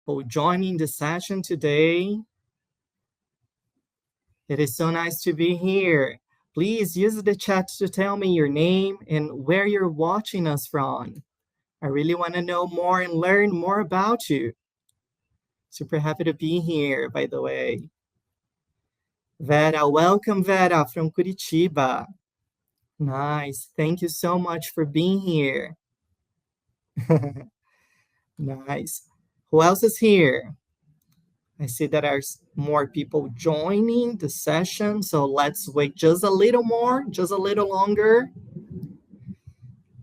for joining the session today. It is so nice to be here. Please use the chat to tell me your name and where you're watching us from. I really want to know more and learn more about you. Super happy to be here, by the way. Vera, welcome Vera from Curitiba. Nice, thank you so much for being here. Nice. Who else is here? I see that there's more people joining the session, so let's wait just a little more, just a little longer.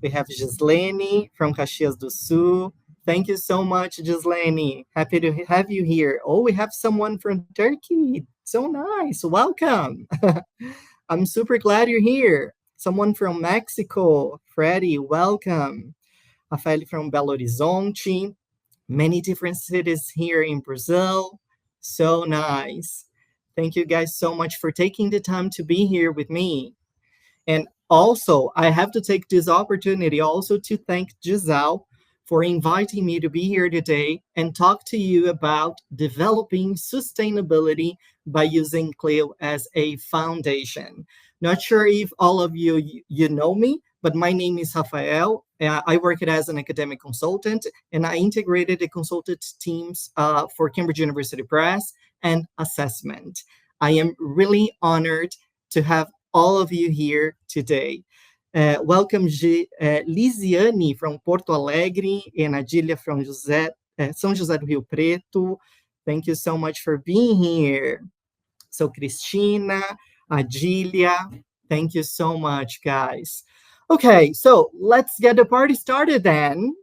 We have Gislene from Caxias do Sul. Thank you so much, Gislene. Happy to have you here. Oh, we have someone from Turkey. So nice. Welcome. I'm super glad you're here. Someone from Mexico. Freddie, welcome. Rafael from Belo Horizonte. Many different cities here in Brazil. So nice. Thank you guys so much for taking the time to be here with me. And also, I have to take this opportunity also to thank Disal for inviting me to be here today and talk to you about developing sustainability by using CLIL as a foundation. Not sure if all of you know me, but my name is Rafael. I work as an academic consultant, and I integrated the consultant teams for Cambridge University Press and assessment. I am really honored to have all of you here today. Welcome Lisiane from Porto Alegre and Adília from São José do Rio Preto. Thank you so much for being here. So Cristina, Adília, thank you so much, guys. Okay, so let's get the party started then.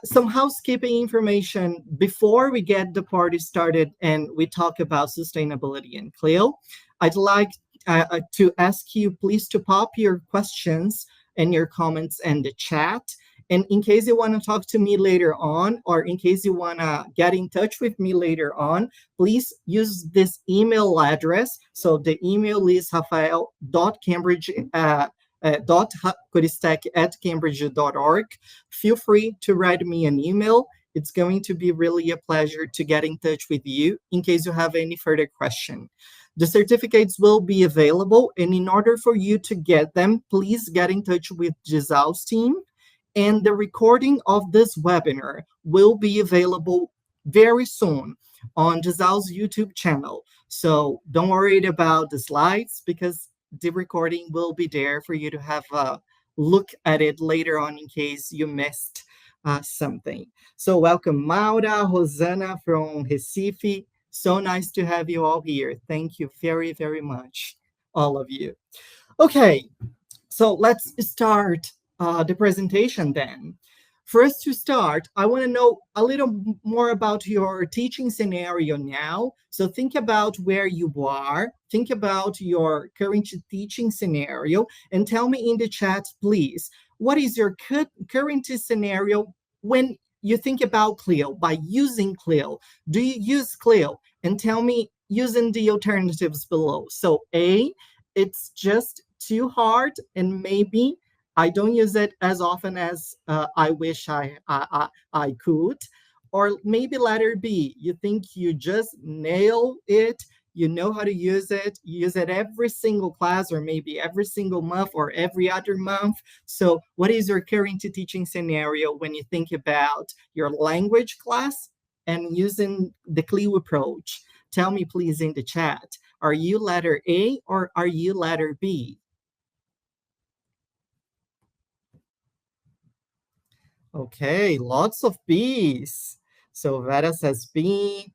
Some housekeeping information before we get the party started and we talk about sustainability and CLIL. I'd like to ask you please to pop your questions and your comments in the chat. And in case you want to talk to me later on, or in case you want to get in touch with me later on, please use this email address. So the email is rafael.korisztek@cambridge.org. Feel free to write me an email. It's going to be really a pleasure to get in touch with you in case you have any further question. The certificates will be available, and in order for you to get them, please get in touch with Gisal's team. And the recording of this webinar will be available very soon on Gisal's YouTube channel. So don't worry about the slides because the recording will be there for you to have a look at it later on in case you missed something. So welcome Maura, Rosana from Recife. So nice to have you all here. Thank you very, very much, all of you. Okay, so let's start the presentation then. First to start, I want to know a little more about your teaching scenario now. So think about where you are, think about your current teaching scenario, and tell me in the chat, please, what is your current scenario when you think about CLIL, by using CLIL? Do you use CLIL? And tell me using the alternatives below. So A, it's just too hard, and maybe I don't use it as often as I wish I could. Or maybe letter B, you think you just nail it, you know how to use it, you use it every single class, or maybe every single month or every other month. So what is your current teaching scenario when you think about your language class and using the CLIL approach? Tell me please in the chat. Are you letter A or are you letter B? Okay, lots of B's. So Vera says B.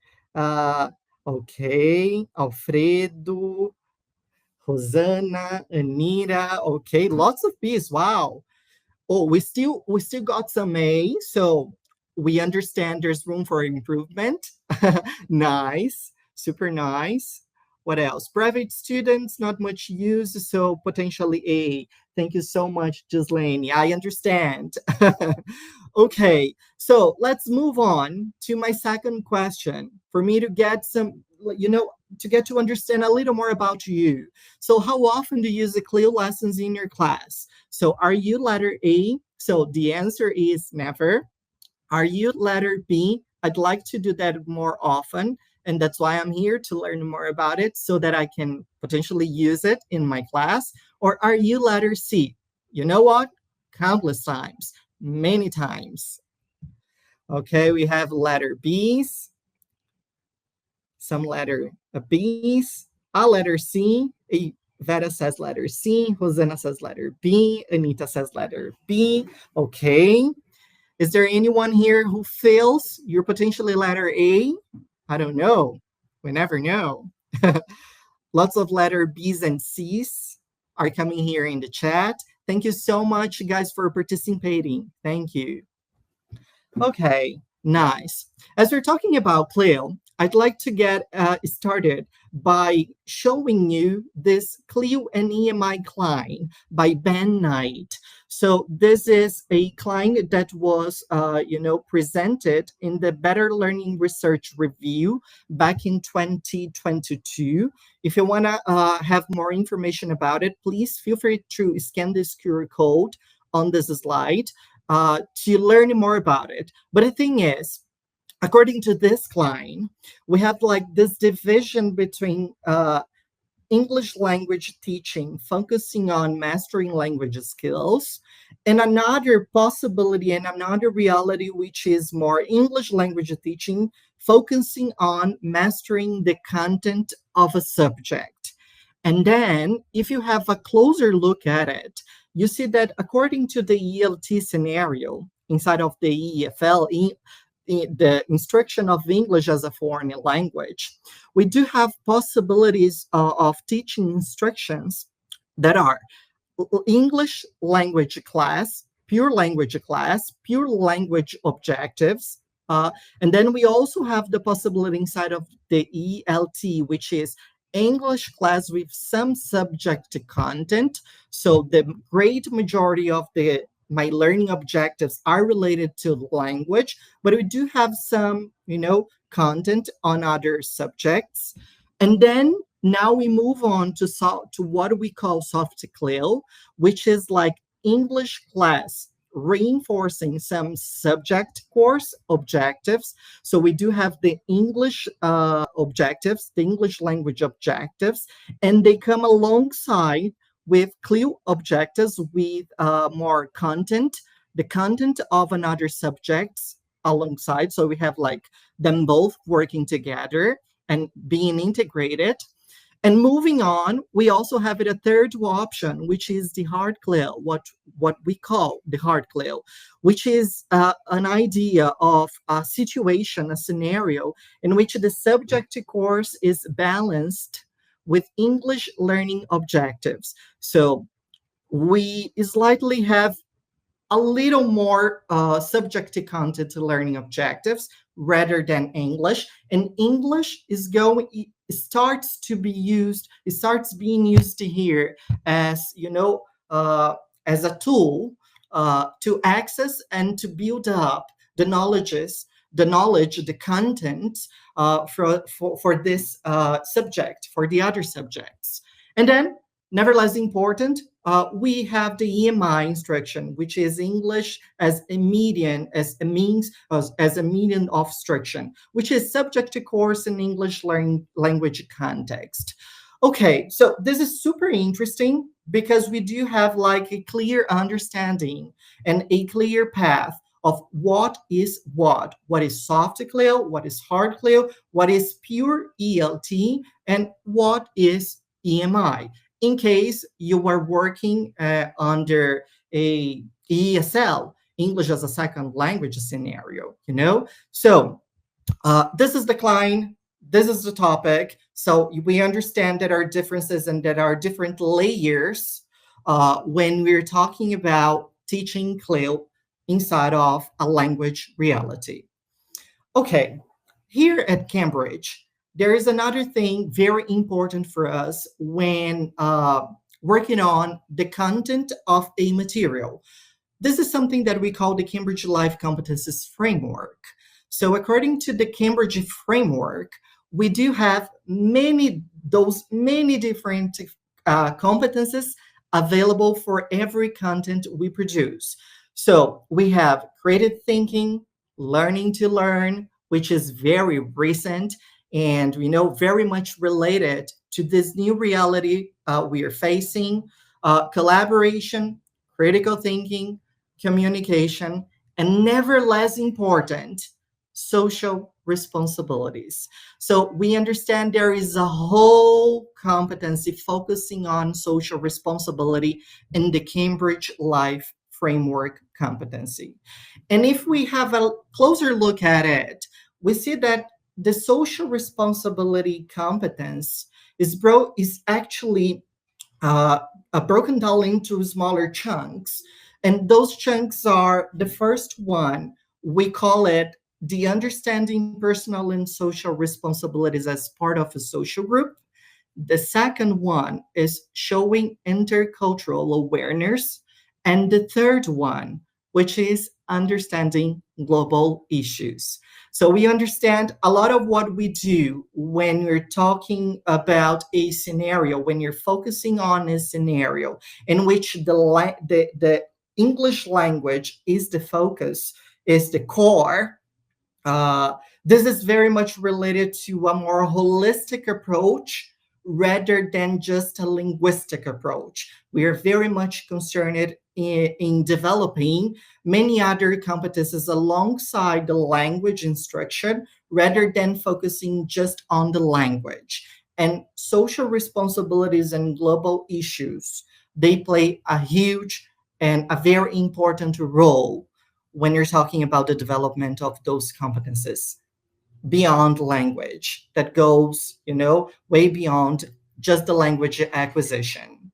Okay, Alfredo, Rosana, Anita. Okay, lots of B's. Wow. Oh, we still got some A. So we understand there's room for improvement. Nice, super nice. What else? Private students, not much use, so potentially A. Thank you so much, Gislaine. I understand. Okay, so let's move on to my second question for me to get some, to get to understand a little more about you. So how often do you use the CLIL lessons in your class? So are you letter A? So the answer is never. Are you letter B? I'd like to do that more often. And that's why I'm here, to learn more about it so that I can potentially use it in my class. Or are you letter C? You know what? Countless times, many times. Okay, we have letter B's, some letter B's, a letter C. Vera says letter C, Rosanna says letter B, Anita says letter B. Okay. Is there anyone here who feels you're potentially letter A? I don't know. We never know. Lots of letter B's and C's are coming here in the chat. Thank you so much, guys, for participating. Thank you. Okay, nice. As we're talking about CLIL, I'd like to get started by showing you this CLIL and EMI client by Ben Knight. So this is a client that was, presented in the Better Learning Research Review back in 2022. If you want to have more information about it, please feel free to scan this QR code on this slide to learn more about it. But the thing is, according to this client, we have like this division between English language teaching, focusing on mastering language skills, and another possibility and another reality, which is more English language teaching, focusing on mastering the content of a subject. And then if you have a closer look at it, you see that according to the ELT scenario inside of the EFL, the instruction of English as a foreign language, we do have possibilities of teaching instructions that are English language class, pure language objectives, and then we also have the possibility inside of the ELT, which is English class with some subject content. So the great majority of my learning objectives are related to language, but we do have some, content on other subjects. And then now we move on to what we call soft CLIL, which is like English class reinforcing some subject course objectives. So we do have the English objectives, the English language objectives, and they come alongside with CLIL objectives with more content, the content of another subjects alongside. So we have like them both working together and being integrated. And moving on, we also have a third option, which is the hard CLIL, what we call the hard CLIL, which is an idea of a situation, a scenario in which the subject course is balanced with English learning objectives. So we slightly have a little more subject content to learning objectives rather than English. And English starts being used here as, as a tool to access and to build up the knowledge, the content for this subject, for the other subjects. And then, never less important, we have the EMI instruction, which is English as a medium, as a means of instruction, which is subject to course in English language context. Okay, so this is super interesting because we do have like a clear understanding and a clear path of what is soft CLIL, what is hard CLIL, what is pure ELT, and what is EMI, in case you are working under a ESL, English as a second language scenario, So this is the client, this is the topic. So we understand that there are differences and that are different layers when we're talking about teaching CLIL inside of a language reality. Okay, here at Cambridge, there is another thing very important for us when working on the content of a material. This is something that we call the Cambridge Life Competences Framework. So according to the Cambridge framework, we do have many different competences available for every content we produce. So we have creative thinking, learning to learn, which is very recent and very much related to this new reality we are facing. Collaboration, critical thinking, communication, and never less important, social responsibilities. So we understand there is a whole competency focusing on social responsibility in the Cambridge Life Framework competency. And if we have a closer look at it, we see that the social responsibility competence is actually broken down into smaller chunks. And those chunks are, the first one, we call it the understanding personal and social responsibilities as part of a social group. The second one is showing intercultural awareness. And the third one, which is understanding global issues. So we understand a lot of what we do when we're talking about a scenario, when you're focusing on a scenario in which the English language is the focus, is the core. This is very much related to a more holistic approach rather than just a linguistic approach. We are very much concerned in developing many other competences alongside the language instruction rather than focusing just on the language. And social responsibilities and global issues, they play a huge and a very important role when you're talking about the development of those competences beyond language, that goes, way beyond just the language acquisition.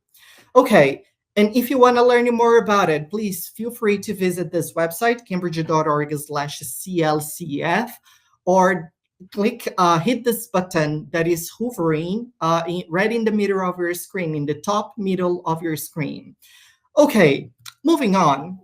Okay, and if you want to learn more about it, please feel free to visit this website, cambridge.org/CLCF, or hit this button that is hovering right in the middle of your screen, in the top middle of your screen. Okay, moving on.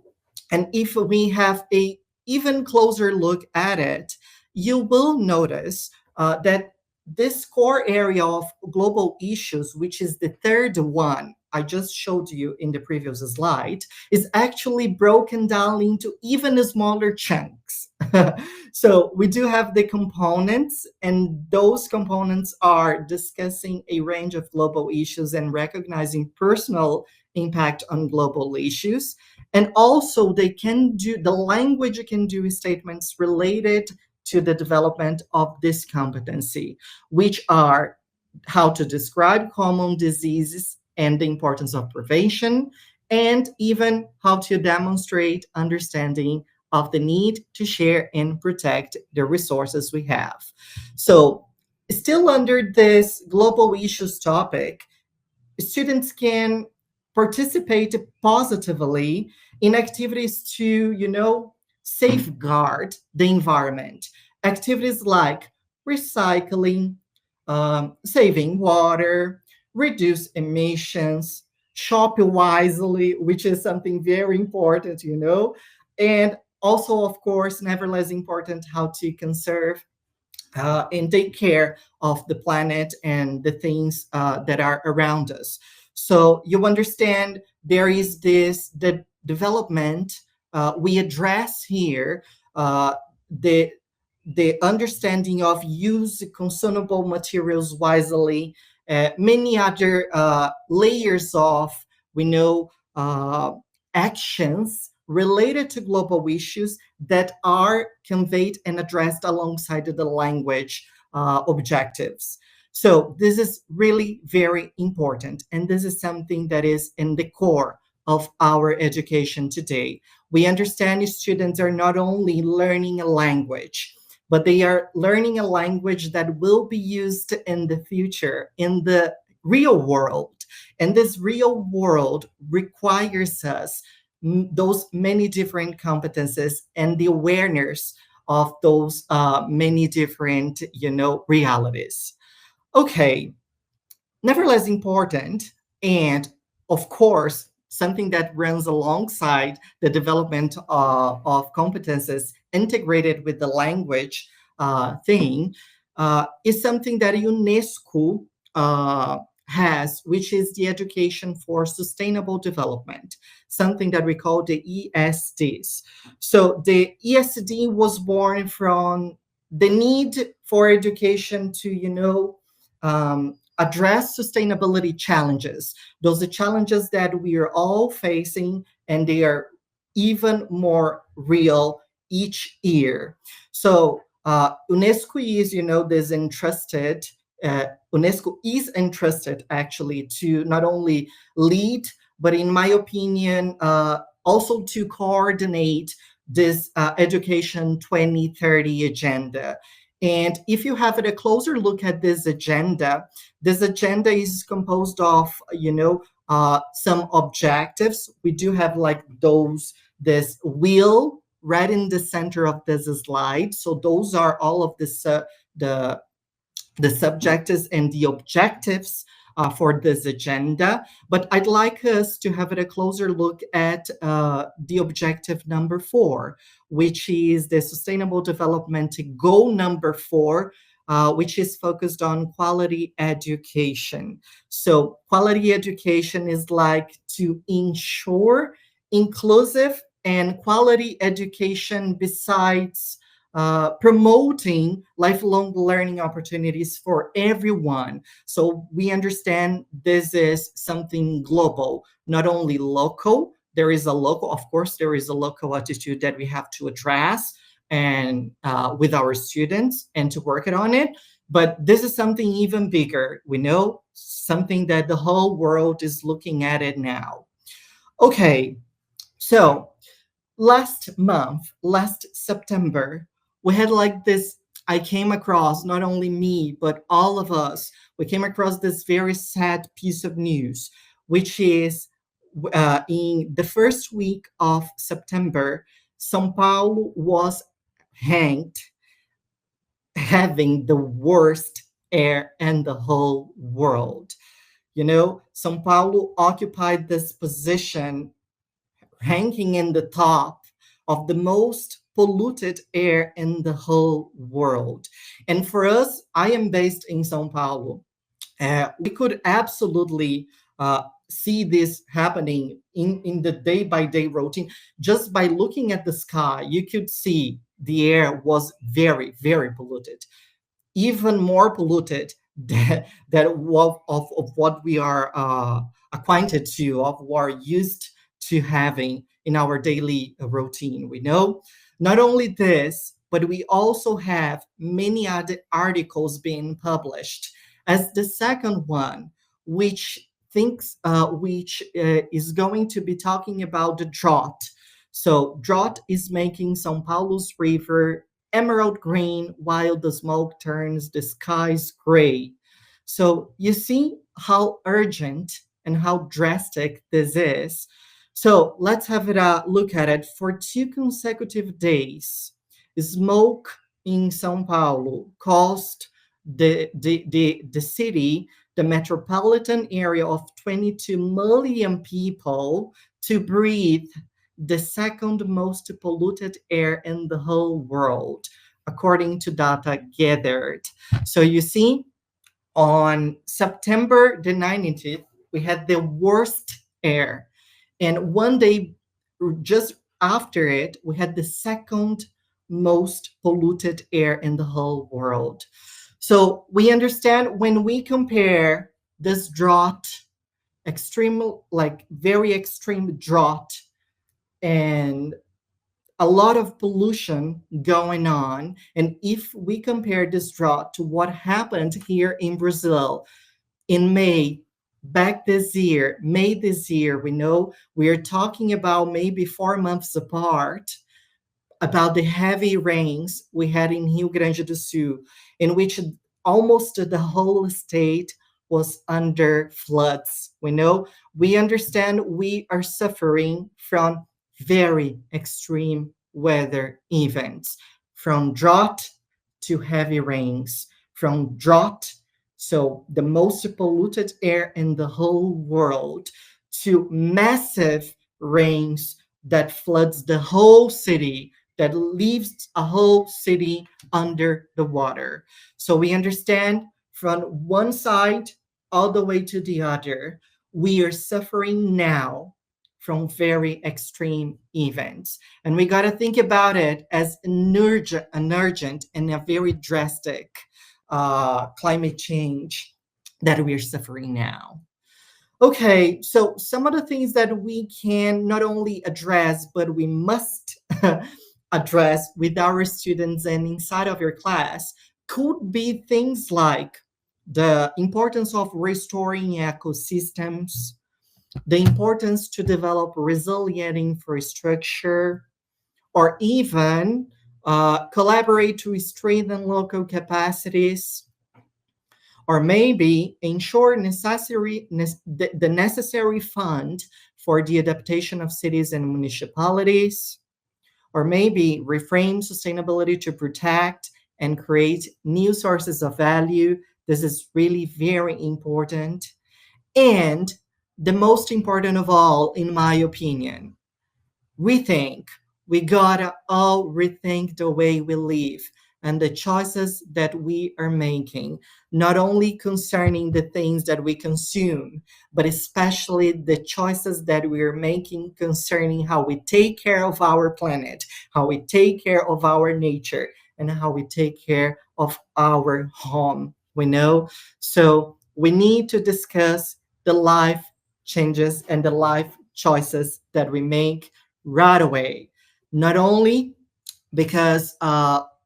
And if we have a even closer look at it, you will notice that this core area of global issues, which is the third one I just showed you in the previous slide, is actually broken down into even smaller chunks. So we do have the components, and those components are discussing a range of global issues and recognizing personal impact on global issues. And also the language can do statements related to the development of this competency, which are how to describe common diseases and the importance of prevention, and even how to demonstrate understanding of the need to share and protect the resources we have. So still under this global issues topic, students can participate positively in activities to, safeguard the environment. Activities like recycling, saving water, reduce emissions, shop wisely, which is something very important, and also, of course, never less important, how to conserve and take care of the planet and the things that are around us. So you understand there is the development we address here, the understanding of use consumable materials wisely, many other layers of, actions related to global issues that are conveyed and addressed alongside the language objectives. So this is really very important, and this is something that is in the core of our education today. We understand students are not only learning a language, but they are learning a language that will be used in the future, in the real world. And this real world requires us those many different competences and the awareness of those many different, realities. Okay, nevertheless important, and of course, something that runs alongside the development of competences integrated with the language thing is something that UNESCO has, which is the Education for Sustainable Development, something that we call the ESDs. So the ESD was born from the need for education to, address sustainability challenges. Those are challenges that we are all facing, and they are even more real each year. So UNESCO is, UNESCO is entrusted actually to not only lead, but in my opinion, also to coordinate this Education 2030 agenda. And if you have a closer look at this agenda is composed of, some objectives. We do have like this wheel right in the center of this slide. So those are all of the subjectives and the objectives for this agenda. But I'd like us to have a closer look at the objective number 4, which is the Sustainable Development Goal number 4, which is focused on quality education. So quality education is like to ensure inclusive and quality education besides promoting lifelong learning opportunities for everyone. So we understand this is something global, not only local. There is a local attitude that we have to address and with our students and to work on it. But this is something even bigger. We know something that the whole world is looking at it now. Okay, so last September, we had like this, I came across, not only me, but all of us, we came across this very sad piece of news, which is in the first week of September, São Paulo was ranked having the worst air in the whole world. São Paulo occupied this position, ranking in the top of the most polluted air in the whole world. And for us, I am based in São Paulo. We could absolutely see this happening in the day-by-day routine. Just by looking at the sky, you could see the air was very, very polluted, even more polluted than of what we are acquainted to, of what are used to having in our daily routine. We know not only this, but we also have many other articles being published as the second one, which is going to be talking about the drought. So drought is making São Paulo's river emerald green while the smoke turns the skies gray. So you see how urgent and how drastic this is. So let's have a look at it. For 2 consecutive days, smoke in São Paulo caused the city, the metropolitan area of 22 million people, to breathe the second most polluted air in the whole world, according to data gathered. So you see, on September the 19th, we had the worst air. And one day just after it, we had the second most polluted air in the whole world. So we understand when we compare this drought, very extreme drought, and a lot of pollution going on. And if we compare this drought to what happened here in Brazil in May this year, we know we are talking about maybe 4 months apart, about the heavy rains we had in Rio Grande do Sul, in which almost the whole state was under floods. We understand we are suffering from very extreme weather events, from drought to heavy rains, from drought, so the most polluted air in the whole world, to massive rains that floods the whole city, that leaves a whole city under the water. So we understand from one side all the way to the other, we are suffering now from very extreme events. And we got to think about it as an urgent and a very drastic climate change that we're suffering now. Okay, so some of the things that we can not only address, but we must address with our students and inside of your class could be things like the importance of restoring ecosystems, the importance to develop resilient infrastructure, or even collaborate to strengthen local capacities, or maybe ensure the necessary fund for the adaptation of cities and municipalities, or maybe reframe sustainability to protect and create new sources of value. This is really very important. And the most important of all, in my opinion, rethink. We gotta all rethink the way we live and the choices that we are making, not only concerning the things that we consume, but especially the choices that we are making concerning how we take care of our planet, how we take care of our nature, and how we take care of our home. We know. So we need to discuss the life changes and the life choices that we make right away. Not only because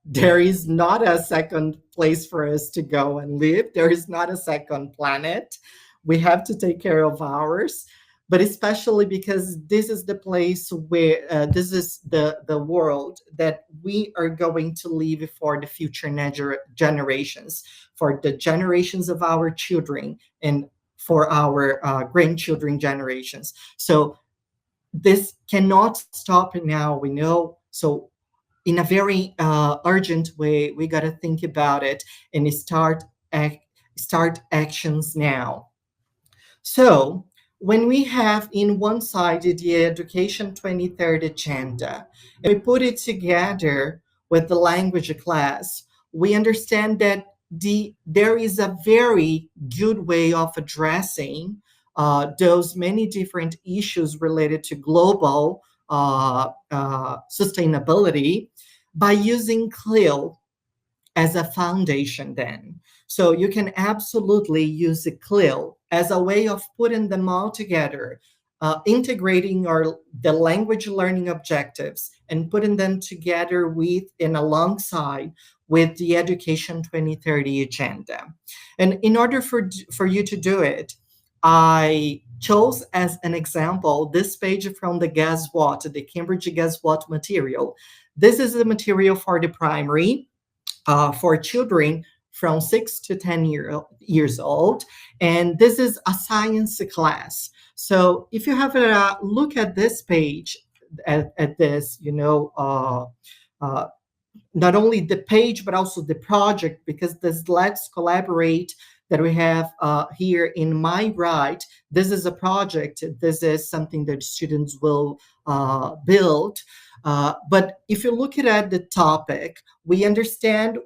there is not a second place for us to go and live, there is not a second planet. We have to take care of ours, but especially because this is the place where this is the world that we are going to leave for the future generations, for the generations of our children and for our grandchildren generations. So this cannot stop now, we know. So in a very urgent way, we got to think about it and start actions now. So when we have in one side the Education 2030 agenda, and we put it together with the language class, we understand that there is a very good way of addressing those many different issues related to global sustainability by using CLIL as a foundation then. So you can absolutely use the CLIL as a way of putting them all together, integrating the language learning objectives and putting them together with and alongside with the Education 2030 agenda. And in order for you to do it, I chose as an example this page from the Guess What, the Cambridge Guess What material. This is the material for the primary, for children from 6 to 10 years old. And this is a science class. So if you have a look at this page, at this, not only the page, but also the project, because this Let's Collaborate that we have here in my right, this is a project. This is something that students will build. But if you look at the topic, we understand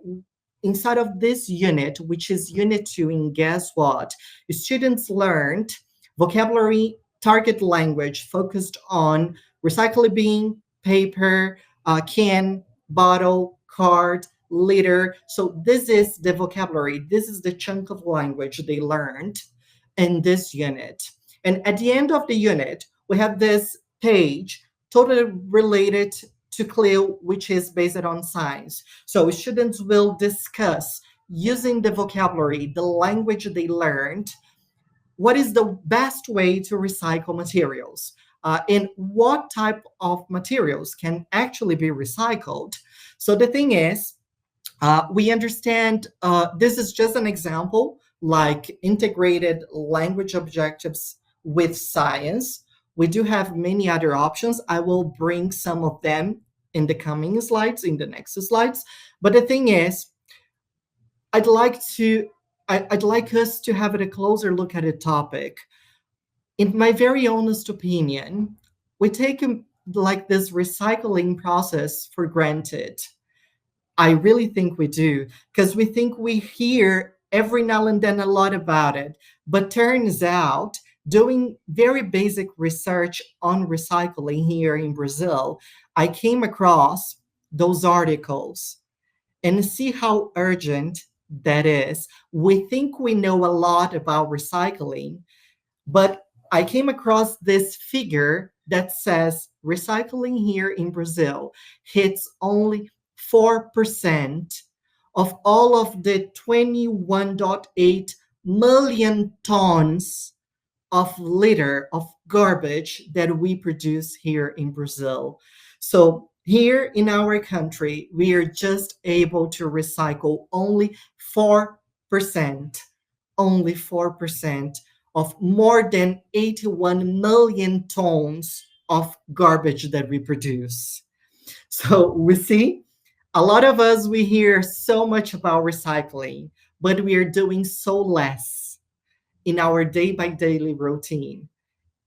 inside of this unit, which is Unit 2 in Guess What, students learned vocabulary, target language focused on recyclable bin, paper, can, bottle, card, liter. So this is the vocabulary. This is the chunk of language they learned in this unit. And at the end of the unit, we have this page totally related to CLIL, which is based on science. So students will discuss using the vocabulary, the language they learned, what is the best way to recycle materials, and what type of materials can actually be recycled. So the thing is, we understand this is just an example, like integrated language objectives with science. We do have many other options. I will bring some of them in the coming slides, in the next slides. But the thing is, I'd like us to have a closer look at a topic. In my very honest opinion, we take like this recycling process for granted. I really think we do, because we think we hear every now and then a lot about it. But turns out doing very basic research on recycling here in Brazil, I came across those articles and see how urgent that is. We think we know a lot about recycling, but I came across this figure that says recycling here in Brazil hits only 4% of all of the 21.8 million tons of litter of garbage that we produce here in Brazil. So here in our country, we are just able to recycle only 4%, only 4% of more than 81 million tons of garbage that we produce. So we see a lot of us, we hear so much about recycling, but we are doing so less in our day by daily routine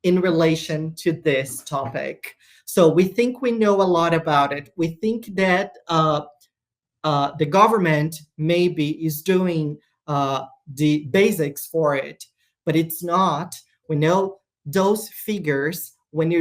in relation to this topic. So we think we know a lot about it. We think that the government maybe is doing the basics for it, but it's not. We know those figures when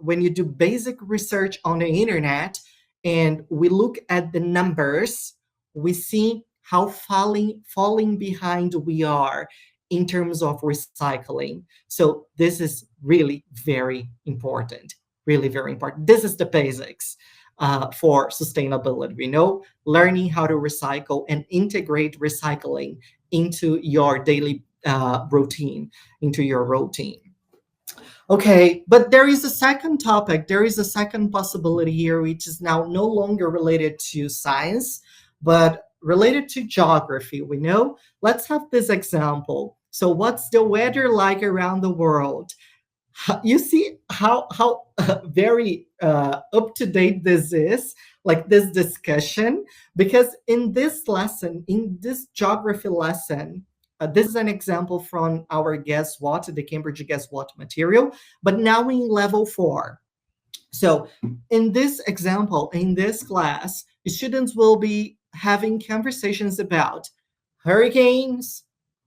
when you do basic research on the internet and we look at the numbers, we see how falling behind we are in terms of recycling. So this is really very important, really very important. This is the basics for sustainability. We know learning how to recycle and integrate recycling into your daily routine, into your routine. Okay, but there is a second topic. There is a second possibility here, which is now no longer related to science, but related to geography. We know, let's have this example. So what's the weather like around the world? You see how very up to date this is, like this discussion, because in this lesson, in this geography lesson, this is an example from our Guess What, the Cambridge Guess What material, but now in level 4. So in this example, in this class, students will be having conversations about hurricanes,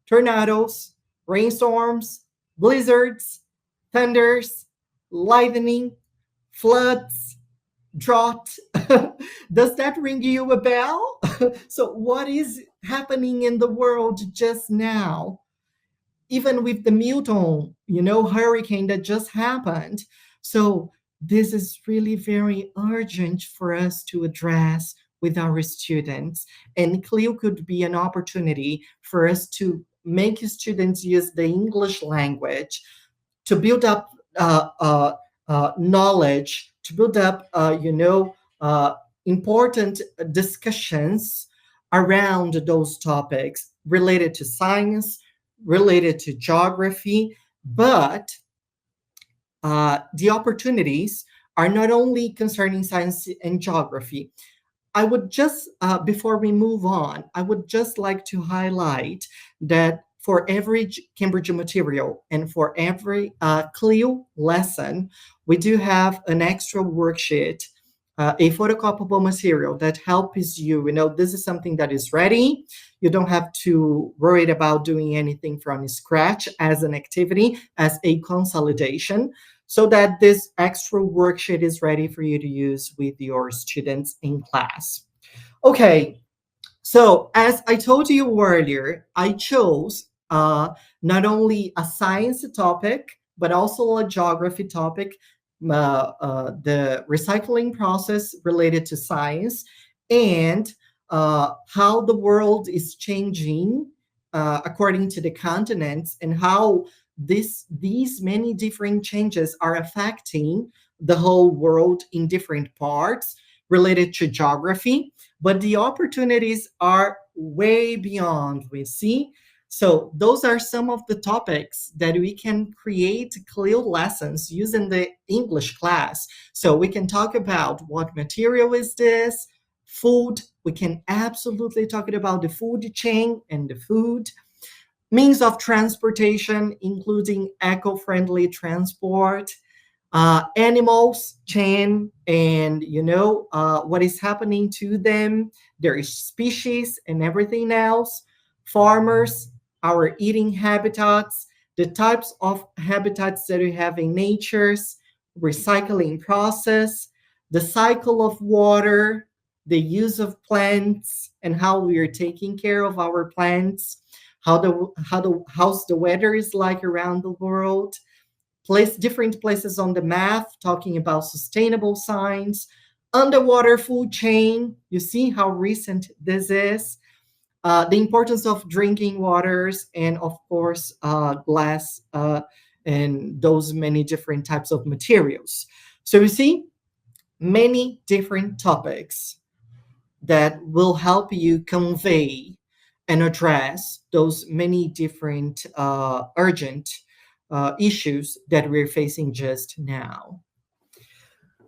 tornadoes, rainstorms, blizzards, thunders, lightning, floods, drought. Does that ring you a bell? So what is happening in the world just now? Even with the Milton, hurricane that just happened. So this is really very urgent for us to address with our students. And CLIL could be an opportunity for us to make students use the English language to build up knowledge, to build up, important discussions around those topics related to science, related to geography, but the opportunities are not only concerning science and geography. I would just, before we move on, I would just like to highlight that for every Cambridge material and for every CLIL lesson, we do have an extra worksheet, a photocopyable material that helps you. This is something that is ready. You don't have to worry about doing anything from scratch as an activity, as a consolidation, so that this extra worksheet is ready for you to use with your students in class. Okay, so as I told you earlier, I chose not only a science topic, but also a geography topic, the recycling process related to science, and how the world is changing according to the continents, and how these many different changes are affecting the whole world in different parts related to geography. But the opportunities are way beyond, we see. So those are some of the topics that we can create CLIL lessons using the English class. So we can talk about what material is this, food. We can absolutely talk about the food chain and the food. Means of transportation, including eco-friendly transport, animals chain, and what is happening to them, their species and everything else, farmers, our eating habitats, the types of habitats that we have in nature's recycling process, the cycle of water, the use of plants, and how we are taking care of our plants, how's the weather is like around the world, different places on the map talking about sustainable science, underwater food chain. You see how recent this is. The importance of drinking waters, and of course, glass, and those many different types of materials. So you see, many different topics that will help you convey and address those many different urgent issues that we're facing just now.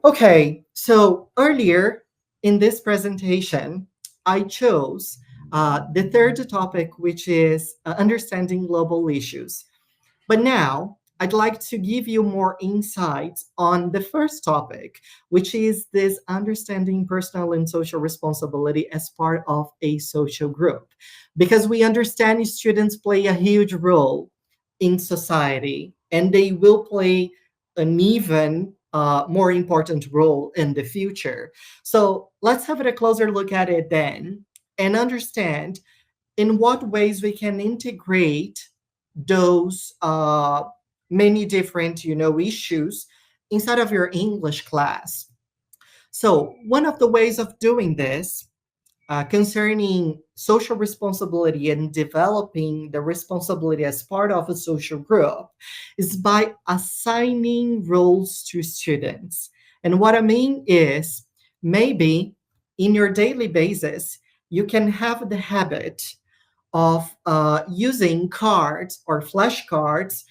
Okay, so earlier in this presentation, I chose the third topic, which is understanding global issues. But now I'd like to give you more insights on the first topic, which is this understanding personal and social responsibility as part of a social group. Because we understand students play a huge role in society, and they will play an even more important role in the future. So let's have a closer look at it then and understand in what ways we can integrate those many different issues inside of your English class. So one of the ways of doing this concerning social responsibility and developing the responsibility as part of a social group is by assigning roles to students. And what I mean is, maybe in your daily basis you can have the habit of using cards or flashcards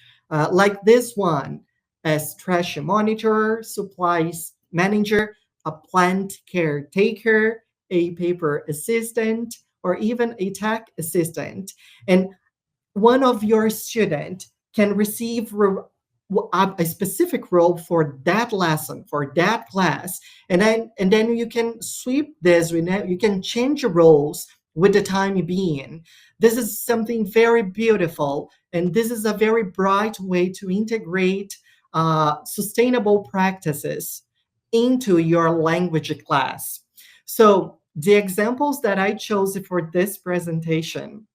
like this one as trash monitor, supplies manager, a plant caretaker, a paper assistant, or even a tech assistant. And one of your students can receive a specific role for that lesson, for that class, and then you can sweep this. You can change your roles with the time being. This is something very beautiful, and this is a very bright way to integrate sustainable practices into your language class. So the examples that I chose for this presentation,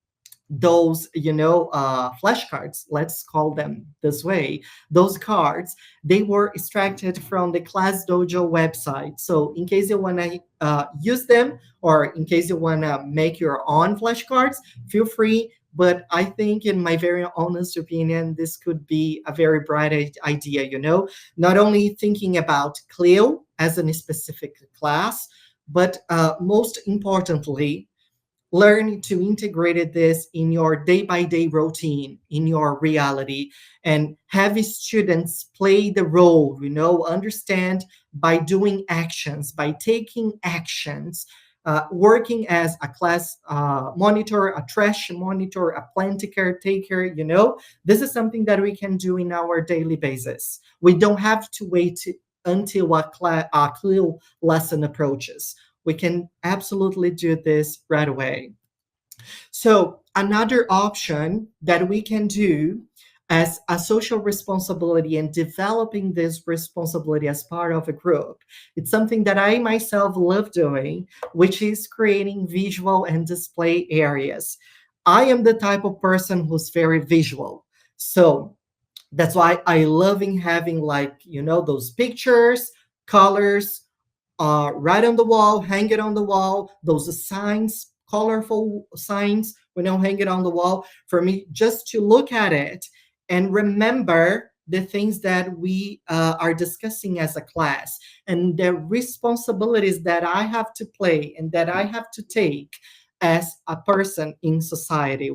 those flashcards, let's call them this way, those cards, they were extracted from the Class Dojo website. So in case you want to use them, or in case you want to make your own flashcards, feel free. But I think, in my very honest opinion, this could be a very bright idea, not only thinking about CLIL as a specific class, but most importantly, learn to integrate this in your day-by-day routine, in your reality, and have students play the role, understand by doing actions, by taking actions, working as a class monitor, a trash monitor, a plant caretaker. This is something that we can do in our daily basis. We don't have to wait until a CLIL lesson approaches. We can absolutely do this right away. So another option that we can do as a social responsibility and developing this responsibility as part of a group, it's something that I myself love doing, which is creating visual and display areas. I am the type of person who's very visual. So that's why I loving having those pictures, colors, right on the wall, hang it on the wall, those signs, colorful signs, hang it on the wall for me just to look at it and remember the things that we are discussing as a class, and the responsibilities that I have to play and that I have to take as a person in society,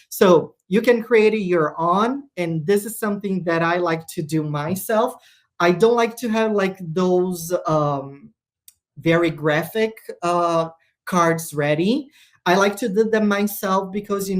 So you can create your own, and this is something that I like to do myself. I don't like to have those very graphic cards ready. I like to do them myself because,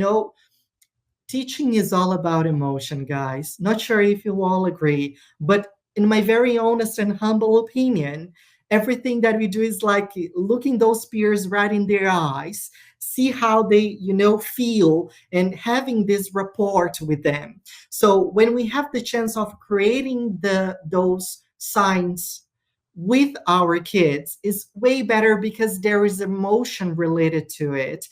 teaching is all about emotion, guys. Not sure if you all agree, but in my very honest and humble opinion, everything that we do is like looking those peers right in their eyes, see how they, feel, and having this rapport with them. So when we have the chance of creating those signs with our kids, is way better because there is emotion related to it.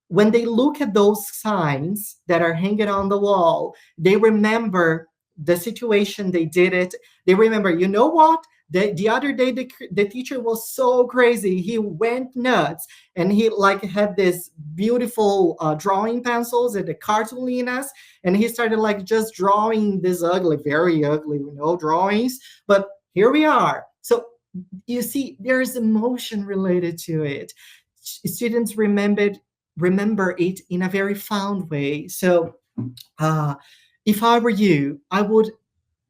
When they look at those signs that are hanging on the wall, they remember the situation they did it. They remember, you know what? The other day, the teacher was so crazy. He went nuts, and he like had this beautiful drawing pencils and the cartulinas, and he started like just drawing this ugly, very ugly, drawings. But here we are. So you see, there is emotion related to it. Students remember it in a very fond way. So if I were you, I would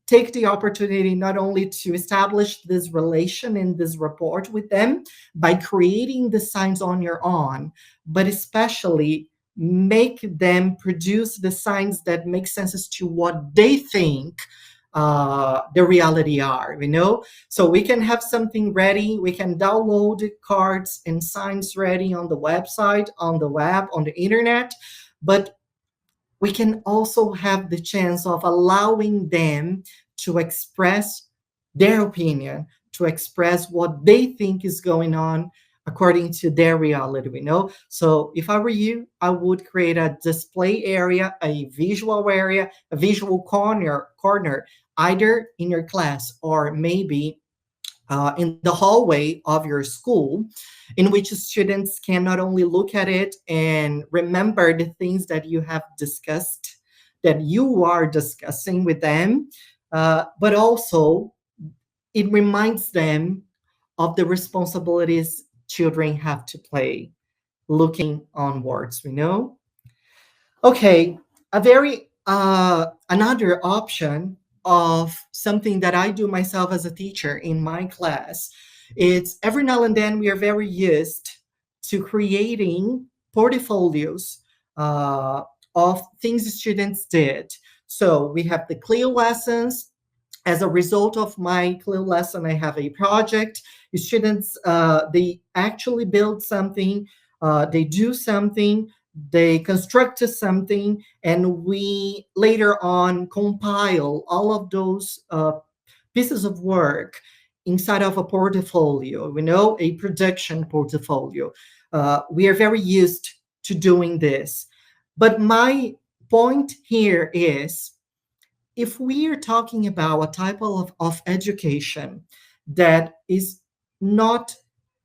take the opportunity not only to establish this relation and this rapport with them by creating the signs on your own, but especially make them produce the signs that make sense to what they think the reality are. So we can have something ready, we can download cards and signs ready on the website, on the web, on the internet, but we can also have the chance of allowing them to express their opinion, to express what they think is going on according to their reality. So if I were you, I would create a display area, a visual area, a visual corner, either in your class or maybe in the hallway of your school, in which students can not only look at it and remember the things that you have discussed, that you are discussing with them, but also it reminds them of the responsibilities children have to play looking onwards. Okay, a very another option of something that I do myself as a teacher in my class, it's every now and then we are very used to creating portfolios of things students did. So we have the CLIL lessons. As a result of my CLIL lesson, I have a project. Students, they actually build something, they do something, they construct something, and we later on compile all of those pieces of work inside of a portfolio, a production portfolio. We are very used to doing this. But my point here is, if we are talking about a type of education that is not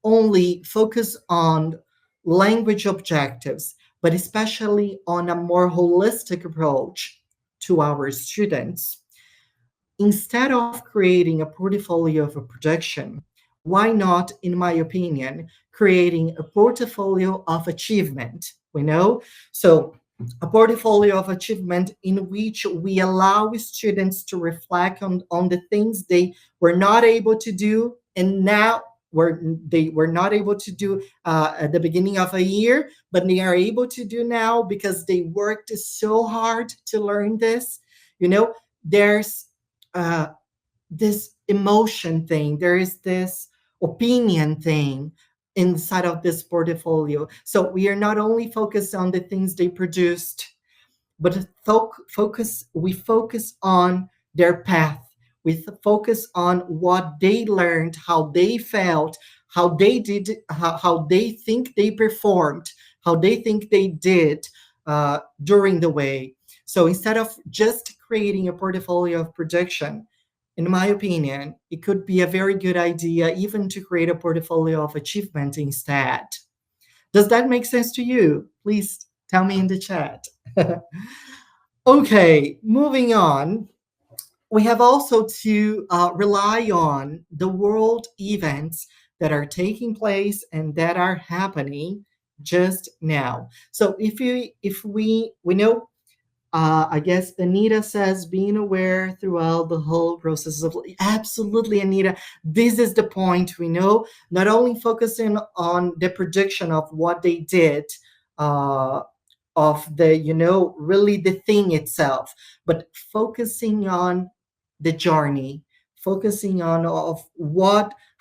only focused on language objectives, but especially on a more holistic approach to our students, instead of creating a portfolio of a projection, why not, in my opinion, creating a portfolio of achievement? So a portfolio of achievement in which we allow students to reflect on the things they were not able to do, and now they were not able to do at the beginning of a year, but they are able to do now because they worked so hard to learn this. There's this emotion thing, there is this opinion thing inside of this portfolio. So we are not only focused on the things they produced, but we focus on their path. We focus on what they learned, how they felt, how they did, how they think they performed, how they think they did during the way. So instead of just creating a portfolio of projection, in my opinion, it could be a very good idea even to create a portfolio of achievement instead. Does that make sense to you? Please tell me in the chat. Okay, moving on. We have also to rely on the world events that are taking place and that are happening just now. So if we know, I guess Anita says being aware throughout the whole process of, absolutely, Anita. This is the point, not only focusing on the prediction of what they did, of the, really the thing itself, but focusing on the journey, focusing on of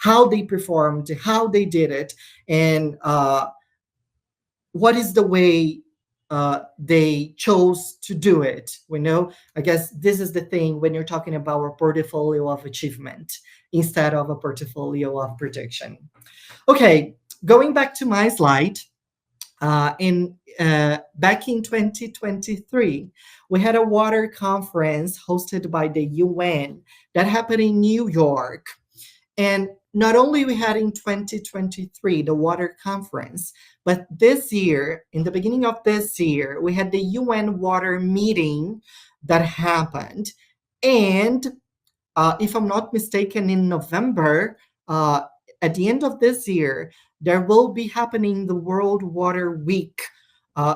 how they performed, how they did it, and what is the way they chose to do it. I guess this is the thing when you're talking about a portfolio of achievement instead of a portfolio of prediction. Okay, going back to my slide, back in 2023, we had a water conference hosted by the UN that happened in New York. And not only we had in 2023 the water conference, but this year, in the beginning of this year, we had the UN water meeting that happened. And if I'm not mistaken, in November, at the end of this year, there will be happening the World Water Week.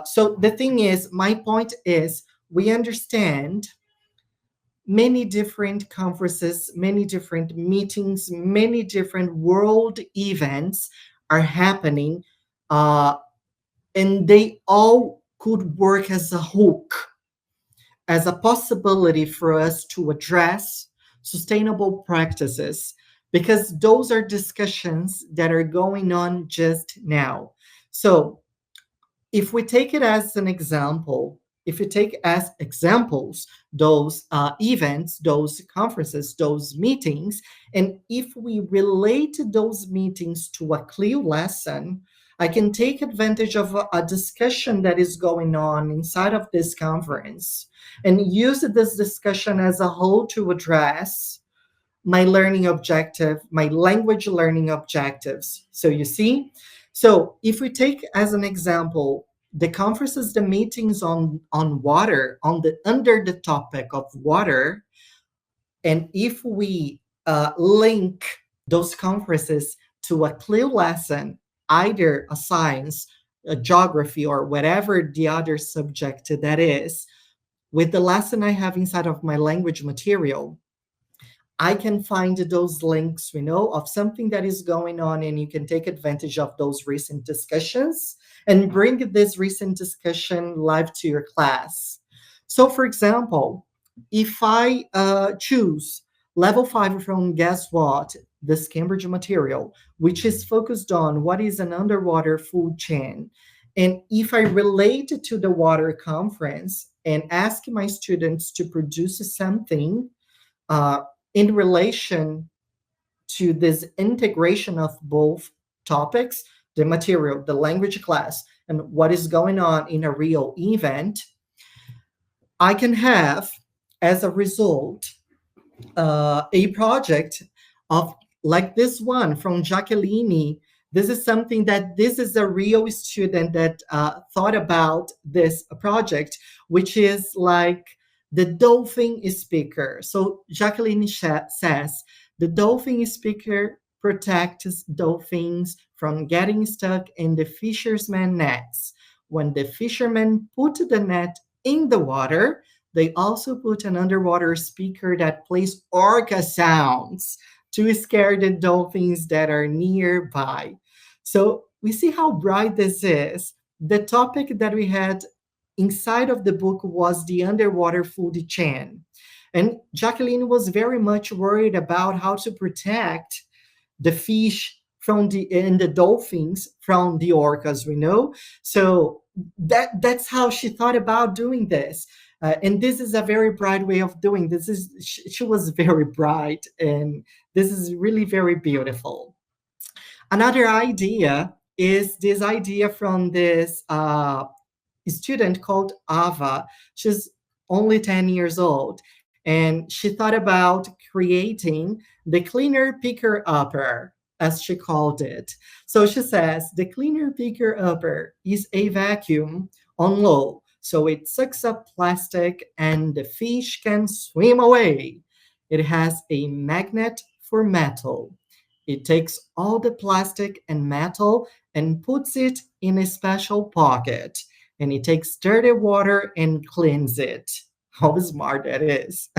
So the thing is, my point is, we understand many different conferences, many different meetings, many different world events are happening, and they all could work as a hook, as a possibility for us to address sustainable practices, because those are discussions that are going on just now. So if we take it as an example, if we take as examples those events, those conferences, those meetings, and if we relate those meetings to a CLIL lesson, I can take advantage of a discussion that is going on inside of this conference and use this discussion as a whole to address my learning objective, my language learning objectives. So you see, so if we take as an example the conferences, the meetings on water, under the topic of water, and if we link those conferences to a CLIL lesson, either a science, a geography, or whatever the other subject that is, with the lesson I have inside of my language material, I can find those links, of something that is going on, and you can take advantage of those recent discussions and bring this recent discussion live to your class. So, for example, if I choose level 5 from, guess what, this Cambridge material, which is focused on what is an underwater food chain, and if I relate it to the water conference and ask my students to produce something in relation to this integration of both topics, the material, the language class, and what is going on in a real event, I can have, as a result, a project of like this one from Jacqueline. This is something that this is a real student that thought about this project, which is like the dolphin speaker. So Jacqueline says, the dolphin speaker protects dolphins from getting stuck in the fisherman's nets. When the fishermen put the net in the water, they also put an underwater speaker that plays orca sounds to scare the dolphins that are nearby. So we see how bright this is. The topic that we had inside of the book was the underwater food chain. And Jacqueline was very much worried about how to protect the fish and the dolphins from the orcas, So that's how she thought about doing this. And this is a very bright way of doing this. She was very bright, and this is really very beautiful. Another idea is this idea from this student called Ava. She's only 10 years old, and she thought about creating the cleaner picker upper, as she called it. So she says the cleaner picker upper is a vacuum on low, so it sucks up plastic and the fish can swim away. It has a magnet for metal. It takes all the plastic and metal and puts it in a special pocket. And it takes dirty water and cleans it. How smart that is.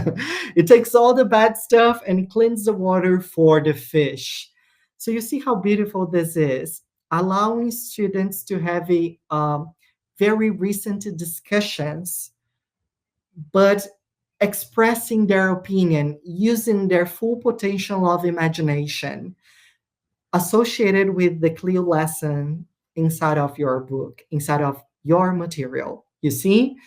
It takes all the bad stuff and cleans the water for the fish. So you see how beautiful this is, allowing students to have a very recent discussions, but expressing their opinion, using their full potential of imagination. associated with the CLIL lesson inside of your book, inside of your material. You see,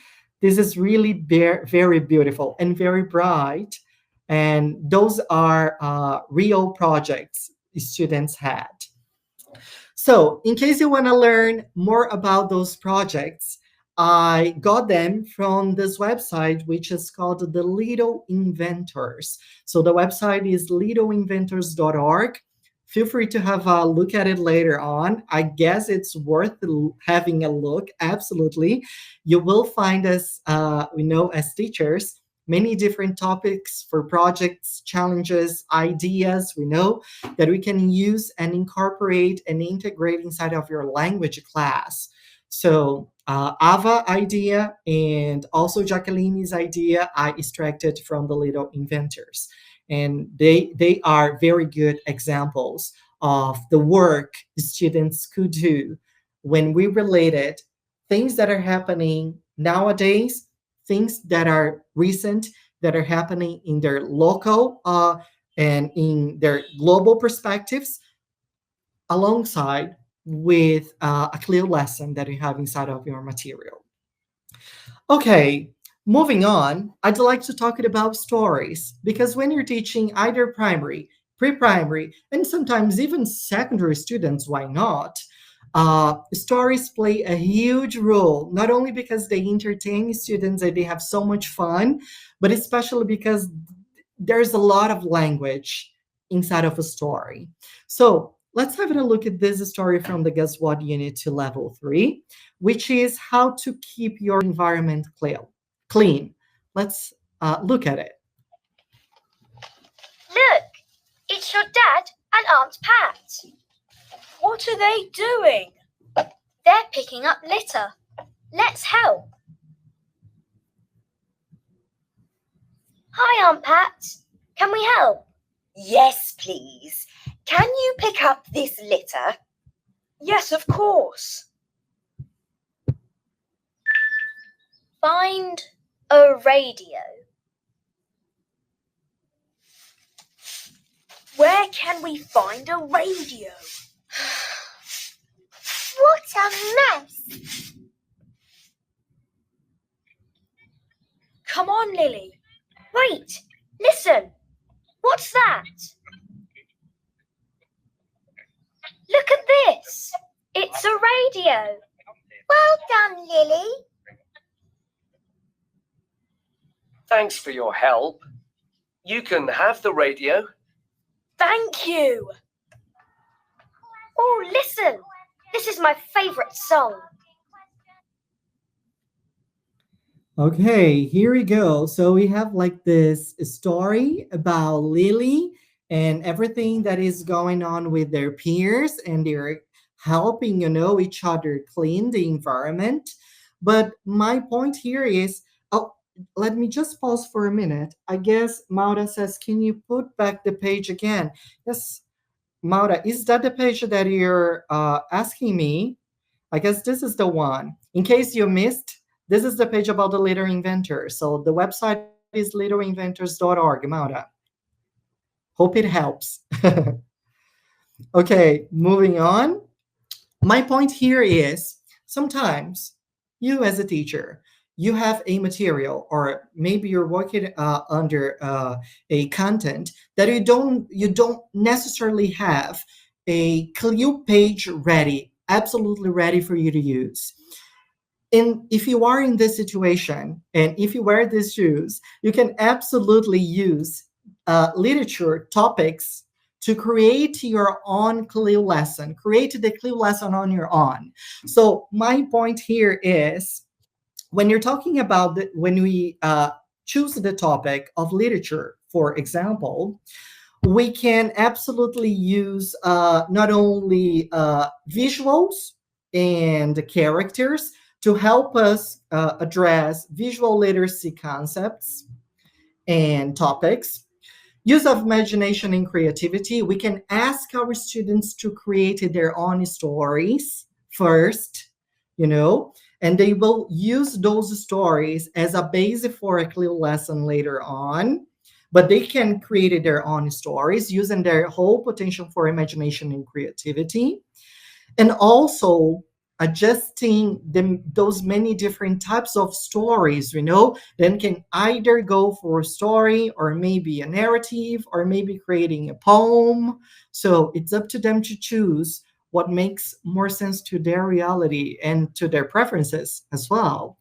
this is really very beautiful and very bright. And those are real projects students had. So in case you want to learn more about those projects, I got them from this website, which is called the Little Inventors. So the website is littleinventors.org. Feel free to have a look at it later on. I guess it's worth having a look. Absolutely. You will find us, as teachers, many different topics for projects, challenges, ideas, we know that we can use and incorporate and integrate inside of your language class. So Ava idea and also Jacqueline's idea I extracted from the Little Inventors. And they are very good examples of the work students could do when we related things that are happening nowadays, things that are recent, that are happening in their local and in their global perspectives, alongside with a clear lesson that you have inside of your material. Okay, moving on, I'd like to talk about stories, because when you're teaching either primary, pre-primary, and sometimes even secondary students, why not? Stories play a huge role, not only because they entertain students and they have so much fun, but especially because there's a lot of language inside of a story. So let's have a look at this story from the Guess What Unit to Level 3, which is how to keep your environment clean. Let's look at it. Look, it's your dad and Aunt Pat. What are they doing? They're picking up litter. Let's help. Hi, Aunt Pat. Can we help? Yes, please. Can you pick up this litter? Yes, of course. Find a radio. Where can we find a radio? What a mess! Come on, Lily. Wait, listen. What's that? Look at this. It's a radio. Well done, Lily. Thanks for your help. You can have the radio. Thank you. Oh, listen. This is my favorite song. Okay, here we go. So we have like this story about Lily and everything that is going on with their peers, and they're helping, each other clean the environment. But my point here is, let me just pause for a minute. I guess Maura says, can you put back the page again? Yes, Maura, is that the page that you're asking me? I guess this is the one. In case you missed, this is the page about the Little Inventors. So the website is littleinventors.org, Maura. Hope it helps. Okay, moving on. My point here is, sometimes you as a teacher, you have a material, or maybe you're working under a content that you don't necessarily have a CLIL page ready, absolutely ready for you to use. And if you are in this situation, and if you wear these shoes, you can absolutely use literature topics to create your own CLIL lesson, create the CLIL lesson on your own. So my point here is, when you're talking about when we choose the topic of literature, for example, we can absolutely use not only visuals and characters to help us address visual literacy concepts and topics. Use of imagination and creativity. We can ask our students to create their own stories first, and they will use those stories as a base for a CLIL lesson later on. but they can create their own stories using their whole potential for imagination and creativity, and also adjusting those many different types of stories, then can either go for a story or maybe a narrative or maybe creating a poem. So it's up to them to choose what makes more sense to their reality and to their preferences as well.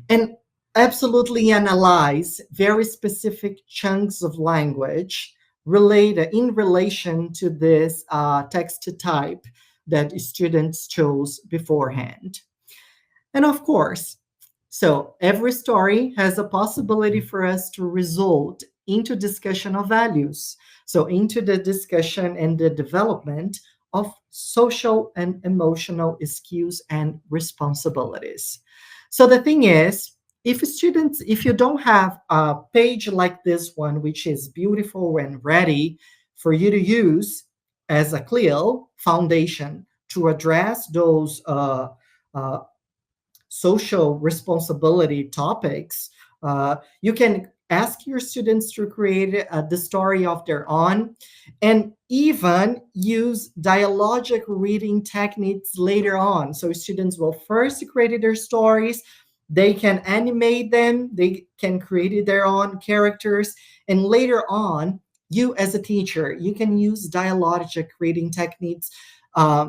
And absolutely analyze very specific chunks of language related in relation to this text type that students chose beforehand. And of course, so every story has a possibility for us to result into discussion of values. So into the discussion and the development of social and emotional skills and responsibilities. So the thing is, if you don't have a page like this one, which is beautiful and ready for you to use as a CLIL foundation to address those uh, social responsibility topics, you can ask your students to create the story of their own and even use dialogic reading techniques later on. So students will first create their stories, they can animate them, they can create their own characters, and later on, you as a teacher, you can use dialogic reading techniques uh,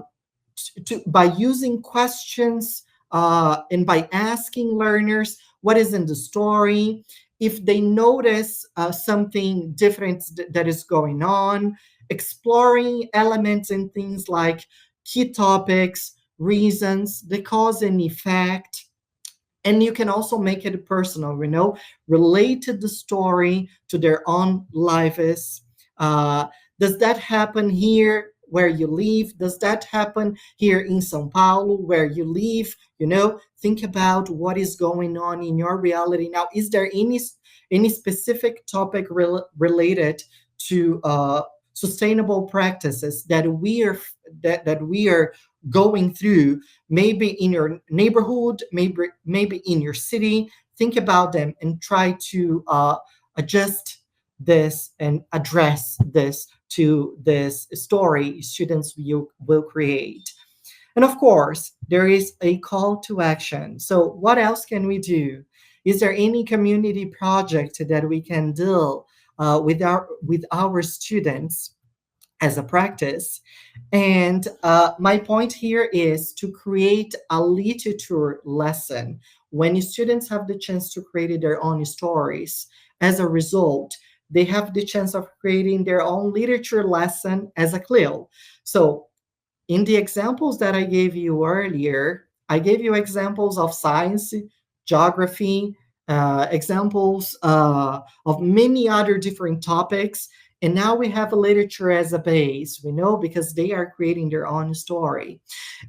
by using questions and by asking learners what is in the story, if they notice something different that is going on, exploring elements and things like key topics, reasons, the cause and effect. And you can also make it personal, relate to the story to their own lives. Does that happen here where you live? Does that happen here in São Paulo where you live? Think about what is going on in your reality now. Is there any specific topic related to sustainable practices that we are going through, maybe in your neighborhood, maybe in your city? Think about them and try to adjust this and address this to this story students will create. And of course, there is a call to action. So what else can we do? Is there any community project that we can deal with our students as a practice? And my point here is to create a literature lesson when students have the chance to create their own stories. As a result, they have the chance of creating their own literature lesson as a CLIL. So in the examples that I gave you earlier, I gave you examples of science, geography, examples of many other different topics. And now we have a literature as a base, because they are creating their own story.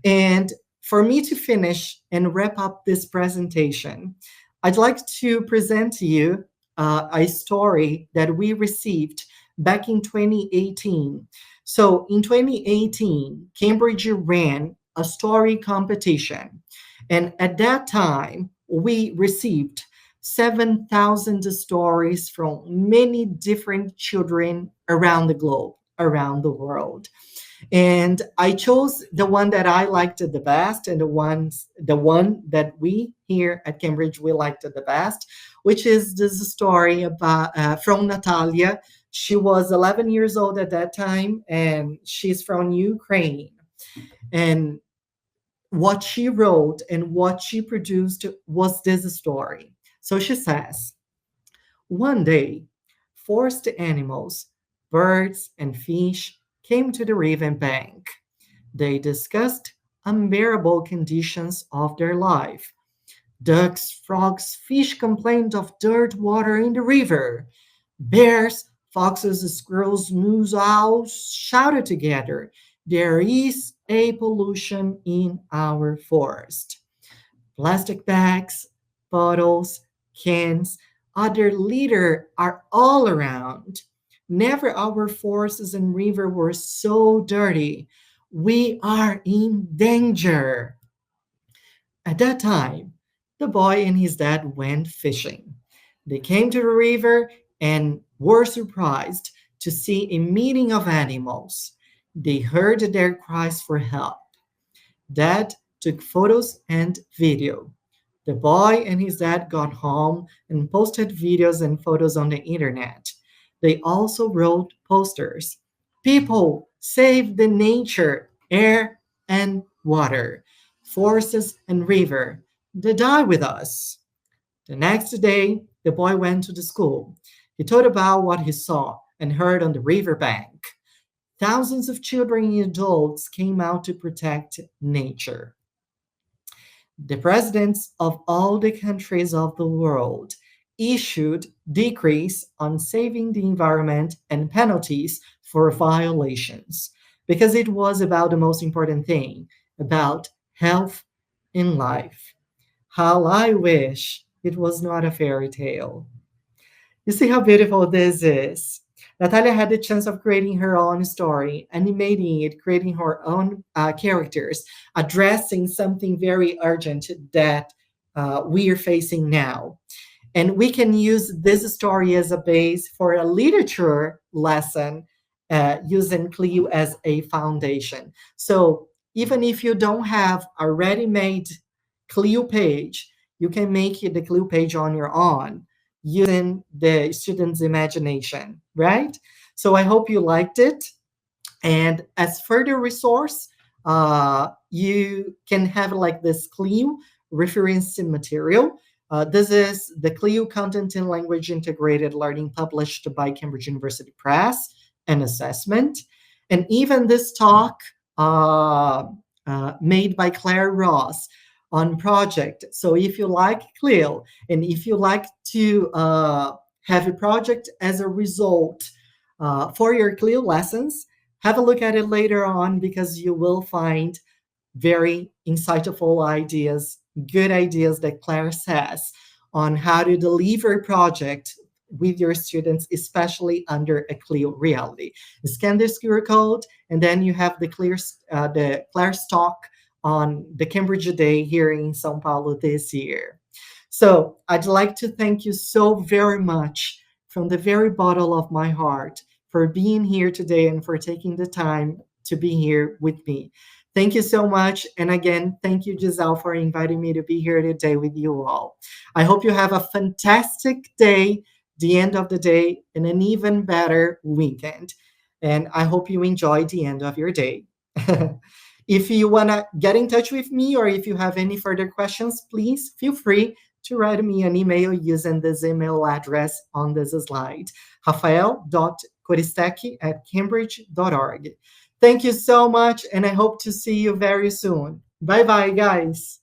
And for me to finish and wrap up this presentation, I'd like to present to you a story that we received back in 2018. So in 2018, Cambridge ran a story competition. And at that time, we received 7,000 stories from many different children around the globe, around the world. And I chose the one that I liked the best, and the one that we here at Cambridge we liked the best, which is this story about from Natalia. She was 11 years old at that time, and she's from Ukraine. And what she wrote and what she produced was this story. So she says, one day, forced animals, birds and fish, came to the river bank. They discussed unbearable conditions of their life. Ducks, frogs, fish complained of dirt water in the river. Bears, foxes, squirrels, moose, owls shouted together, "There is a pollution in our forest." Plastic bags, bottles, cans, other litter are all around. Never our forests and river were so dirty. We are in danger. At that time, the boy and his dad went fishing. They came to the river and were surprised to see a meeting of animals. They heard their cries for help. Dad took photos and video. The boy and his dad got home and posted videos and photos on the internet. They also wrote posters. People, save the nature, air and water, forests and river. They die with us. The next day, the boy went to the school. He told about what he saw and heard on the riverbank. Thousands of children and adults came out to protect nature. The presidents of all the countries of the world issued decrees on saving the environment and penalties for violations because it was about the most important thing, about health and life. How I wish it was not a fairy tale. You see how beautiful this is. Natalia had the chance of creating her own story, animating it, creating her own characters, addressing something very urgent that we are facing now. And we can use this story as a base for a literature lesson using CLIL as a foundation. So even if you don't have a ready-made CLIL page, you can make the CLIL page on your own using the student's imagination, right? So I hope you liked it. And as further resource, you can have like this CLIL reference material. This is the CLIL Content and Language Integrated Learning published by Cambridge University Press and Assessment. And even this talk made by Claire Ross on project. So if you like CLIL and if you like to have a project as a result for your CLIL lessons, have a look at it later on because you will find very insightful ideas, good ideas that Claire has on how to deliver a project with your students, especially under a CLIL reality. Scan this QR code, and then you have the Claire's talk on the Cambridge Day here in São Paulo this year. So I'd like to thank you so very much from the very bottom of my heart for being here today and for taking the time to be here with me. Thank you so much. And again, thank you, Disal, for inviting me to be here today with you all. I hope you have a fantastic day, the end of the day, and an even better weekend. And I hope you enjoy the end of your day. If you want to get in touch with me or if you have any further questions, please feel free to write me an email using this email address on this slide, rafael.korisztek@cambridge.org. Thank you so much, and I hope to see you very soon. Bye-bye, guys.